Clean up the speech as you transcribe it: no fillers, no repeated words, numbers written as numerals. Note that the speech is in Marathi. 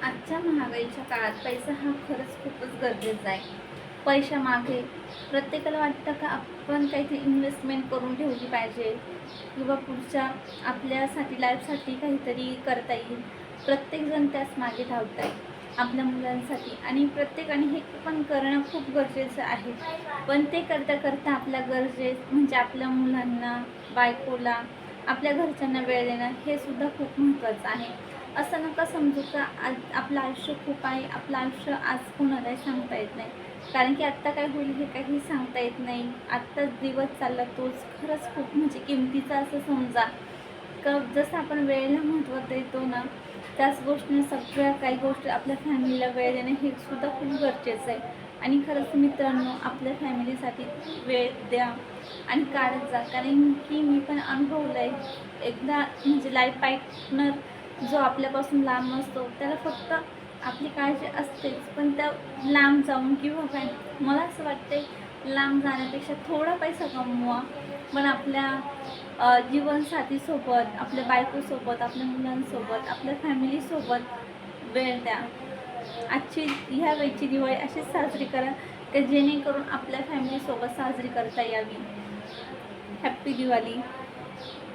आजच्या महागाईच्या काळात पैसा हा खरंच खूपच गरजेचा आहे. पैशामागे प्रत्येकाला वाटतं का आपण काहीतरी इन्व्हेस्टमेंट करून ठेवली पाहिजे किंवा पुढच्या आपल्यासाठी लाईफसाठी काहीतरी करता येईल. प्रत्येकजण त्याच मागे धावत आहे आपल्या मुलांसाठी आणि प्रत्येकाने हे पण करणं खूप गरजेचं आहे. पण ते करता करता आपल्या म्हणजे आपल्या मुलांना, बायकोला, आपल्या घरच्यांना वेळ देणं हे सुद्धा खूप महत्त्वाचं आहे. असं नका समजू का आज आपलं आयुष्य खूप आहे, आपलं आयुष्य आज कोणालाही सांगता येत नाही. कारण की आत्ता काय होईल हे काही सांगता येत नाही. आत्ताच दिवस चालला तोच खरंच खूप म्हणजे किमतीचा असं समजा का जसं आपण वेळेला महत्त्व देतो ना, त्याच गोष्टीने सगळ्या काही गोष्टी आपल्या फॅमिलीला वेळ देणं हे सुद्धा खूप गरजेचं आहे. आणि खरंच मित्रांनो, आपल्या फॅमिलीसाठी वेळ द्या आणि काढत जा. कारण की मी पण अनुभवलं आहे एकदा म्हणजे लाईफ पार्टनर जो आपल्यापासून लांब असतो त्याला फक्त आपली काळजी असतेच, पण त्या लांब जाऊन किंवा काय मला असं वाटते लांब जाण्यापेक्षा थोडा पैसा कमवा, पण आपल्या जीवनसाथीसोबत, आपल्या बायकोसोबत, आपल्या मुलांसोबत, आपल्या फॅमिलीसोबत वेळ द्या. ह्या वेळची दिवाळी अशीच साजरी करा की जेणेकरून आपल्या फॅमिलीसोबत साजरी करता यावी. हॅप्पी दिवाळी.